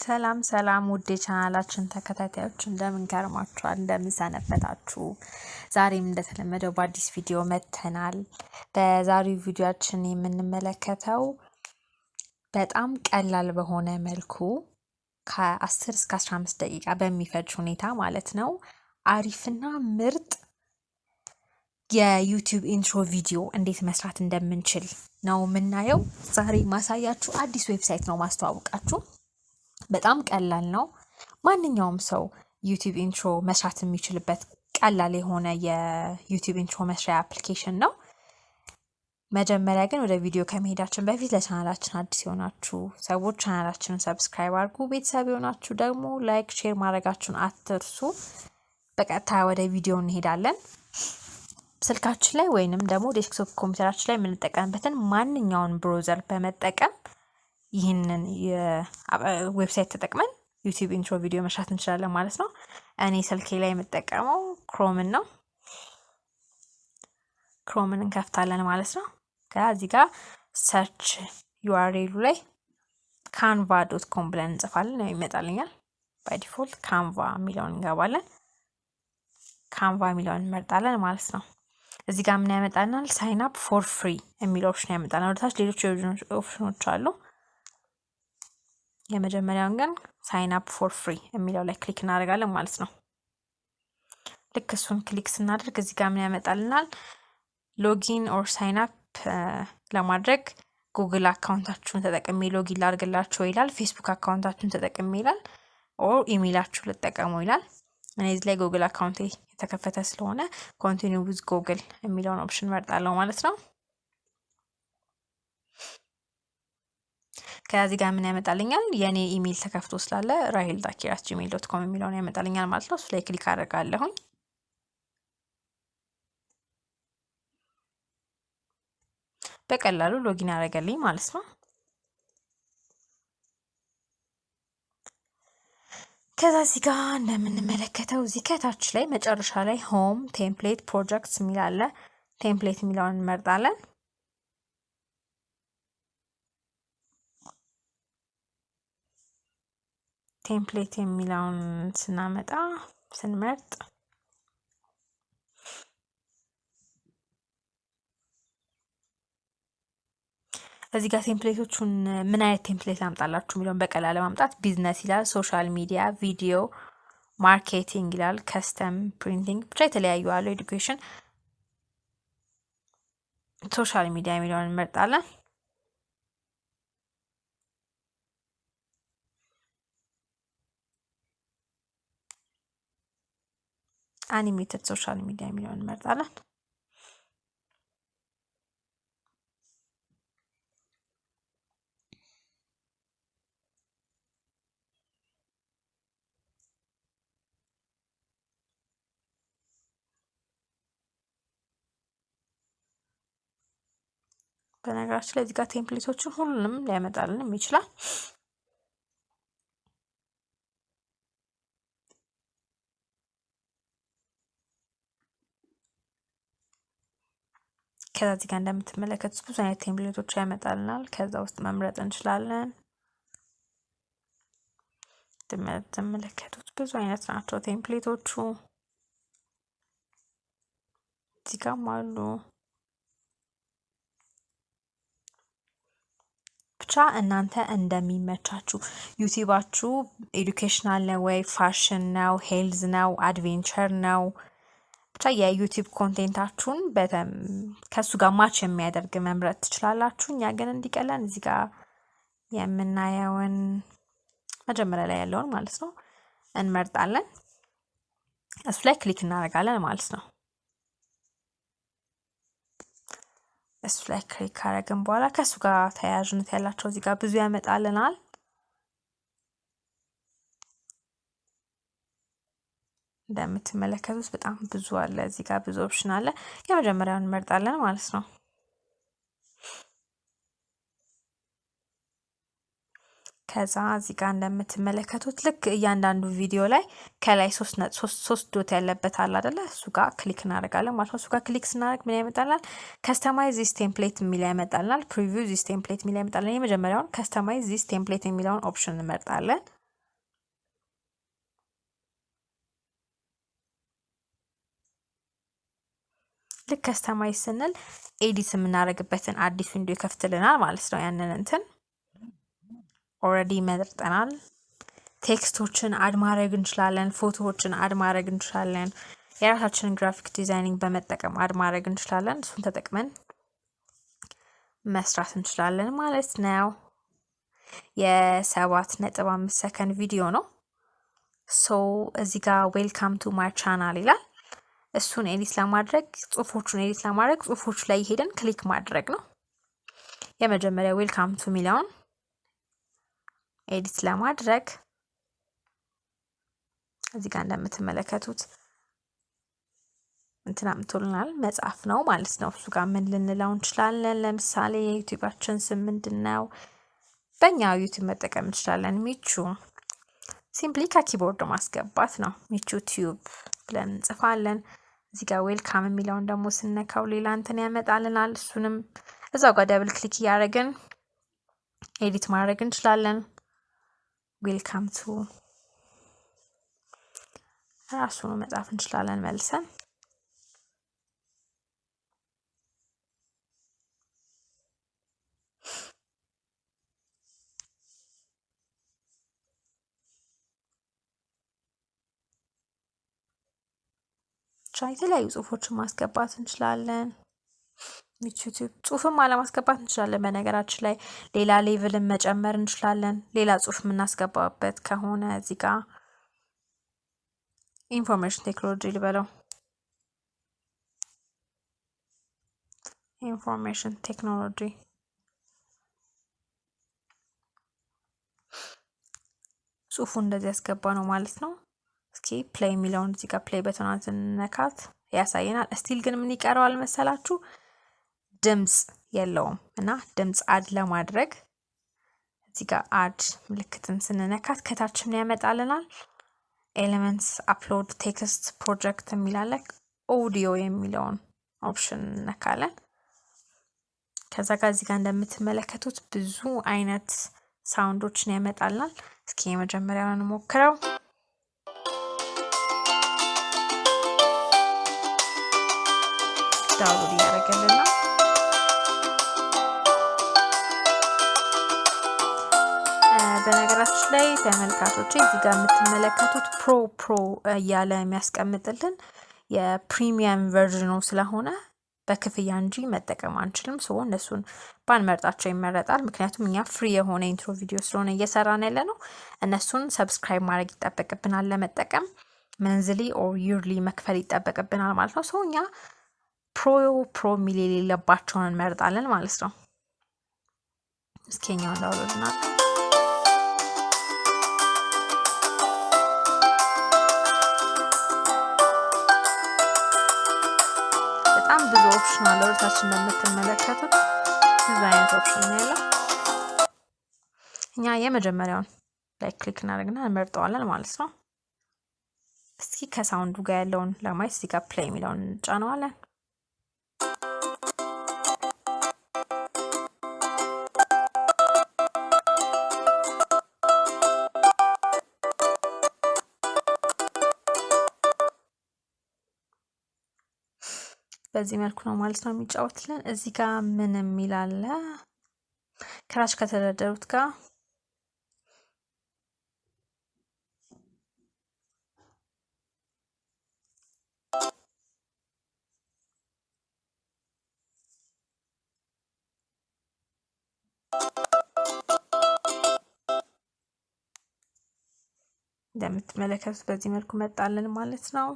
ሰላም ሰላም ውድ ቻናላችን ተከታታዮች እንደምን ከርማችኋል እንደምን ሰነበታችሁ ዛሬም እንደተለመደው በአዲስ ቪዲዮ መጥተናል በዛሬው ቪዲዮአችን የምንመለከተው በጣም ቀላል በሆነ መልኩ ከ10 እስከ 15 ደቂቃ በሚፈጅ ሁኔታ ማለት ነው አሪፍና ምርጥ የዩትዩብ ኢንትሮ ቪዲዮ እንዴት መስራት እንደምንችል ነው የምናየው ዛሬ ማሳያችሁ አዲስ ዌብሳይት ነው ማስተዋወቃችሁ በጣም ቀላል ነው ማንኛውም ሰው ዩትዩብ ኢንትሮ መስራት የሚችልበት ቀላል የሆነ የዩትዩብ ኢንትሮ መስሪያ አፕሊኬሽን ነው መጀመሪያ ግን ወደ ቪዲዮ ከመሄዳችን በፊት ለቻናላችን አዲስ ሆናችሁ ሰዎች ቻናላችንን ሰብስክራይብ አድርጉ ቤተሰብ ሆናችሁ ደግሞ ላይክ ሼር ማድረጋችሁን አትርሱ በቀጥታ ወደ ቪዲዮ እንሄዳለን ስልካችን ላይ ወይንም ደግሞ ዴስክቶፕ ኮምፒውተራችን ላይ የምንጠቀምበትን ማንኛውን ብራውዘር በመጠቀም ይህንን የዌብሳይት ተጠቅመን ዩትዩብ ኢንትሮ ቪዲዮ መስራት እንችላለን ማለት ነው እኔ ስልኬ ላይ የምጠቀመው ክሮምን ነው ክሮምን እንከፍታለን ማለት ነው ከዚህ ጋር ሰርች ዩአርኤሉ ላይ canva.com ብለን እንጽፋለን ነው ይመጣልኛል ባይ ዲፎልት canva የሚለውን እንገባለን canva የሚለውን እንመርጣለን ማለት ነው እዚህ ጋር ምን ያመጣልናል ሳይን አፕ ፎር ፍሪ የሚል ኦፕሽን ያመጣልናል ወደታች ሌሎች ኦፕሽኖች አሉ የመጀመሪያውን ግን ሳይን አፕ ፎር ፍሪ የሚለው ላይ ክሊክ እናደርጋለን ማለት ነው ልክ እሱን ክሊክ ስናደርግ እዚህ ጋር ምን ያመጣልናል ሎጊን ኦር ሳይን አፕ ለማድረግ ጉግል አካውንታችሁን ተጠቅሜ ሎጊን ላድርግላችሁ ይላል ፌስቡክ አካውንታችሁን ተጠቅሜ ይላል ኦር ኢሜይላችሁ ልትጠቀሙ ይላል እኔ እዚህ ላይ ጉግል አካውንቴ የተከፈተ ስለሆነ ኮንቲኒው ዊዝ ጉግል የሚለውን ኦፕሽን መርጣለሁ ማለት ነው ከዚህ ጋር ምን ያመጣልኛል የኔ ኢሜል ተከፍቶ ስላለ rahil@gmail.com የሚለውን ያመጣልኛል ማለት ነው እሱ ላይ ክሊክ አደርጋለሁኝ በቀላሉ ሎጊን አደረገልኝ ማለት ነው ከዚህ ጋር እንደምንመለከተው እዚህ ከታች ላይ መጨረሻ ላይ ሆም ቴምፕሌት ፕሮጀክትስ የሚል አለ ቴምፕሌት የሚለውን እንመርጣለን ቴምፕሌት የሚለውን ስንመርጥ እዚህ ጋር ቴምፕሌቶቹን ምን አይነት ቴምፕሌት ላምጣላችሁ የሚለውን በቀላሉ ለማምጣት ቢዝነስ ይላል ሶሻል ሚዲያ ቪዲዮ ማርኬቲንግ ይላል ከስተም ፕሪንቲንግ ብቻ የተለያዩ አሉ ኤዱኬሽን ሶሻል ሚዲያ የሚለውን እንመርጣለን animated social media የሚለውን እንመርጣለን በነገራችን ላይ እዚህ ጋር ቴምፕሌቶችን ሁሉንም ሊያመጣልን ይችላል ከዚህ ጋር እንደምትመለከቱት ብዙ አይነት ቴምፕሌቶች ያመጣልናል ከዛ ውስጥ መምረጥ እንችላለን እንደምትመለከቱት ብዙ አይነት ናቸው ቴምፕሌቶቹ እዚህ ጋር አሉ ብቻ እናንተ እንደሚመቻችሁ ዩቲዩባችሁ ኤዱኬሽናል ነው ወይ ፋሽን ነው ሄልዝ ነው አድቬንቸር ነው ብቻ የዩትዩብ ኮንቴንታችሁን ከሱ ጋር ማች የሚያደርግ መምረጥ ትችላላችሁ እኛ ግን እንዲቀለን እዚህ ጋር የምናየውን መጀመሪያ ላይ ያለውን ማለት ነው እንመርጣለን እሱ ላይ ክሊክ እናደርጋለን ማለት ነው እሱ ላይ ክሊክ ካደረግን በኋላ ከሱ ጋር ተያያዥነት ያላቸው እዚህ ጋር ብዙ ያመጣልናል እንደምትመለከቱት በጣም ብዙ አለ እዚህ ጋር ብዙ ኦፕሽን አለ የመጀመሪያውን እንመርጣለን ማለት ነው ከዛ እዚህ ጋር እንደምትመለከቱት ልክ እያንዳንዱ ቪዲዮ ላይ ከላይ 3 ዶት ያለበት አለ አይደለ እሱ ጋር ክሊክ እናደርጋለን ማለት ነው እሱ ጋር ክሊክ ስናደርግ ምን ያመጣልናል ከስተማይዝ ዚስ ቴምፕሌት የሚል ያመጣልናል ፕሪቪው ዚስ ቴምፕሌት የሚል ያመጣልናል የመጀመሪያውን ከስተማይዝ ዚስ ቴምፕሌት የሚለውን ኦፕሽን እንመርጣለን ልክ ከስተማይዝ ስንል ኤዲት የምናደርግበትን አዲስ ዊንዶ ይከፍትልናል ማለት ነው። ያንን እንትን ኦልሬዲ መርጠናል። ቴክስቶችን አድ ማድረግ እንችላለን፣ ፎቶዎችን አድ ማድረግ እንችላለን። የራሳችንን ግራፊክ ዲዛይኒንግ በመጠቀም አድ ማድረግ እንችላለን። እሱን ተጠቅመን መስራት እንችላለን ማለት ነው። የ7.5 ሰከንድ ቪዲዮ ነው። ሶ እዚህ ጋር ዌልካም ቱ ማይ ቻናል ይላል። እሱን ኤዲት ለማድረግ ጽሁፎቹ ላይ ሄደን ክሊክ ማድረግ ነው። የመጀመሪያ ዌልካም ቱ ሚለውን ኤዲት ለማድረግ እዚህ ጋር እንደምትመለከቱት እንትና ምትሉናል መጻፍ ነው ማለት ነው። እሱ ጋር ምን ልንለው እንችላለን? ለምሳሌ የዩቲዩባችን ስም ምንድነው? በእኛ ዩቲዩብ መጠቀም እንችላለን። ሚቹ ሲምፕሊ ከኪቦርድ ማስገባት ነው። ሚቹ ቲዩብ ብለን እንጽፋለን። እዚህ ጋር ዌልካም የሚለውን ደግሞ ስነካው ሌላ እንትን ያመጣልናል። እሱንም እዛው ጋር ደብል ክሊክ እያደረግን ኤዲት ማድረግ እንችላለን። ዌልካም ቱ ራሱን መጻፍ እንችላለን መልሰን። የተለያዩ ጽሁፎችን ማስገባት እንችላለን። ዩቲዩብ ጽሁፍም አለማስገባት እንችላለን። በነገራችን ላይ ሌላ ሌቭልን መጨመር እንችላለን። ሌላ ጽሁፍ የምናስገባበት ከሆነ እዚህ ጋር ኢንፎርሜሽን ቴክኖሎጂ ልበለው። ኢንፎርሜሽን ቴክኖሎጂ ጽሁፉ እንደዚህ ያስገባ ነው ማለት ነው። እስኪ ፕሌይ የሚለውን እዚህ ጋር ፕሌይ በተናት ነካት ያሳየናል። ስቲል ግን ምን ይቀረዋል መሰላችሁ? ድምጽ የለውም እና ድምጽ አድ ለማድረግ እዚህ ጋር አድ ምልክትን ስንነካት ከታች ምን ያመጣልናል? ኤሌመንትስ አፕሎድ ቴክስት ፕሮጀክት የሚላለ ኦዲዮ የሚለውን ኦፕሽን ነካለን። ከዛ ጋር እዚህ ጋር እንደምትመለከቱት ብዙ አይነት ሳውንዶችን ያመጣልናል። እስኪ የመጀመሪያውን ሞክረው። ዳውድ ያደርገልና በነገራችን ላይ ተመልካቾቼ እዚህ ጋር የምትመለከቱት ፕሮ እያለ የሚያስቀምጥልን የፕሪሚየም ቨርዥኑ ስለሆነ በክፍያ እንጂ መጠቀም አንችልም። ሰው እነሱን ባንመርጣቸው ይመረጣል። ምክንያቱም እኛ ፍሪ የሆነ ኢንትሮ ቪዲዮ ስለሆነ እየሰራን ያለ ነው። እነሱን ሰብስክራይብ ማድረግ ይጠበቅብናል ለመጠቀም። መንዝሊ ኦር ይርሊ መክፈል ይጠበቅብናል ማለት ነው። ሰው እኛ ፕሮ ሚል የሌለባቸውን እንመርጣለን ማለት ነው። እስኪኛው ዳውንሎድና በጣም ብዙ ኦፕሽን አለ። ወደታችን እንደምትመለከቱት ብዙ አይነት ኦፕሽን ነው ያለው። እኛ የመጀመሪያውን ላይ ክሊክ እናደርግና እንመርጠዋለን ማለት ነው። እስኪ ከሳውንዱ ጋር ያለውን ለማየት እዚህ ጋር ፕሌይ የሚለውን እንጫነዋለን። በዚህ መልኩ ነው ማለት ነው የሚጫወትልን። እዚህ ጋር ምን የሚል አለ? ከታች ከተደረደሩት ጋር እንደምትመለከቱት በዚህ መልኩ መጣልን ማለት ነው።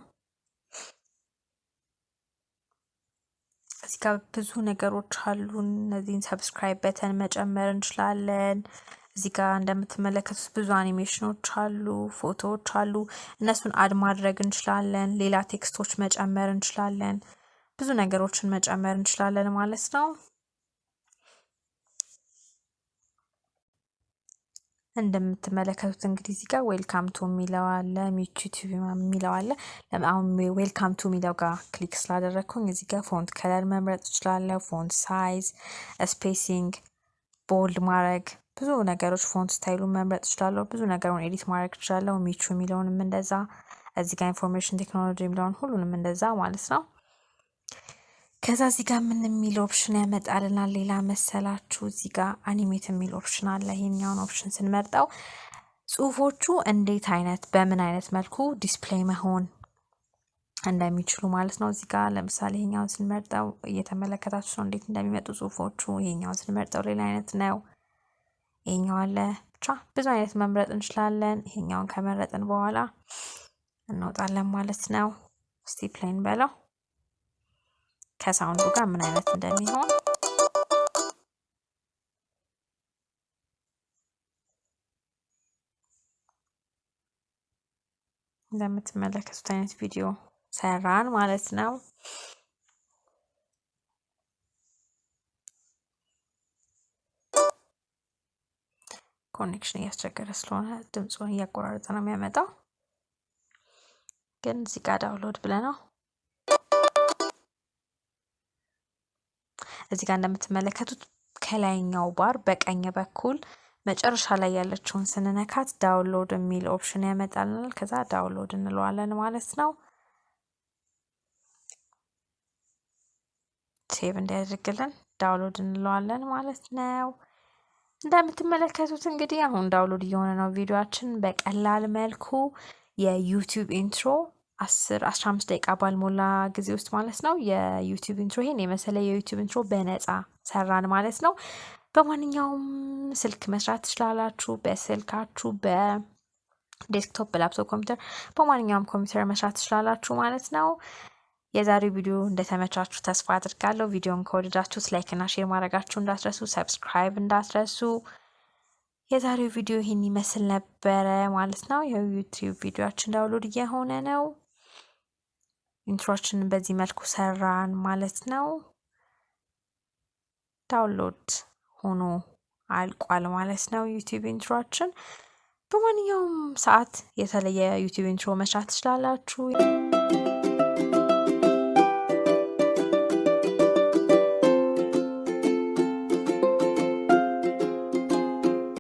እዚህ ጋር ብዙ ነገሮች አሉ። እነዚህን ሰብስክራይብ በተን መጨመር እንችላለን። እዚህ ጋር እንደምትመለከቱት ብዙ አኒሜሽኖች አሉ፣ ፎቶዎች አሉ። እነሱን አድ ማድረግ እንችላለን። ሌላ ቴክስቶች መጨመር እንችላለን። ብዙ ነገሮችን መጨመር እንችላለን ማለት ነው። እንደምትመለከቱት እንግዲህ እዚህ ጋር ዌልካም ቱ የሚለው አለ፣ ዩቲዩብ የሚለው አለ። አሁን ዌልካም ቱ የሚለው ጋር ክሊክ ስላደረግኩኝ እዚህ ጋር ፎንት ከለር መምረጥ እችላለሁ። ፎንት ሳይዝ፣ ስፔሲንግ፣ ቦልድ ማድረግ፣ ብዙ ነገሮች ፎንት ስታይሉን መምረጥ እችላለሁ። ብዙ ነገሩን ኤዲት ማድረግ እችላለሁ። ሚቹ የሚለውንም እንደዛ፣ እዚህ ጋር ኢንፎርሜሽን ቴክኖሎጂ የሚለውን ሁሉንም እንደዛ ማለት ነው። ከዛ እዚህ ጋር ምን የሚል ኦፕሽን ያመጣልናል ሌላ መሰላችሁ? እዚህ ጋር አኒሜት የሚል ኦፕሽን አለ። ይሄኛውን ኦፕሽን ስንመርጠው ጽሁፎቹ እንዴት አይነት በምን አይነት መልኩ ዲስፕሌይ መሆን እንደሚችሉ ማለት ነው። እዚህ ጋር ለምሳሌ ይሄኛውን ስንመርጠው እየተመለከታችሁ ነው እንዴት እንደሚመጡ ጽሁፎቹ። ይሄኛውን ስንመርጠው ሌላ አይነት ነው። ይሄኛው አለ ብቻ ብዙ አይነት መምረጥ እንችላለን። ይሄኛውን ከመረጥን በኋላ እንወጣለን ማለት ነው። እስቲ ፕሌን በለው ከሳውንዱ ጋር ምን አይነት እንደሚሆን እንደምትመለከቱት አይነት ቪዲዮ ሰራን ማለት ነው። ኮኔክሽን እያስቸገረ ስለሆነ ድምጹን እያቆራረጠ ነው የሚያመጣው። ግን እዚህ ጋር ዳውንሎድ ብለናል። እዚህ ጋር እንደምትመለከቱት ከላይኛው ባር በቀኝ በኩል መጨረሻ ላይ ያለችውን ስንነካት ዳውንሎድ የሚል ኦፕሽን ያመጣልናል። ከዛ ዳውንሎድ እንለዋለን ማለት ነው። ሴቭ እንዲያደርግልን ዳውንሎድ እንለዋለን ማለት ነው። እንደምትመለከቱት እንግዲህ አሁን ዳውንሎድ እየሆነ ነው ቪዲዮአችን በቀላል መልኩ የዩቲዩብ ኢንትሮ 15 ደቂቃ ባልሞላ ጊዜ ውስጥ ማለት ነው። የዩቲዩብ ኢንትሮ ይሄን የመሰለ የዩቲዩብ ኢንትሮ በነፃ ሰራን ማለት ነው። በማንኛውም ስልክ መስራት ትችላላችሁ። በስልካችሁ በዴስክቶፕ፣ በላፕቶፕ ኮምፒውተር፣ በማንኛውም ኮምፒውተር መስራት ትችላላችሁ ማለት ነው። የዛሬው ቪዲዮ እንደተመቻችሁ ተስፋ አድርጋለሁ። ቪዲዮን ከወደዳችሁት ላይክ እና ሼር ማድረጋችሁ እንዳትረሱ፣ ሰብስክራይብ እንዳትረሱ። የዛሬው ቪዲዮ ይሄን ይመስል ነበረ ማለት ነው። የዩቲዩብ ቪዲዮአችን ዳውንሎድ እየሆነ ነው። ኢንትሮችን በዚህ መልኩ ሰራን ማለት ነው። ዳውንሎድ ሆኖ አልቋል ማለት ነው ዩቲዩብ ኢንትሮችን። በማንኛውም ሰዓት የተለየ ዩቲዩብ ኢንትሮ መስራት ትችላላችሁ።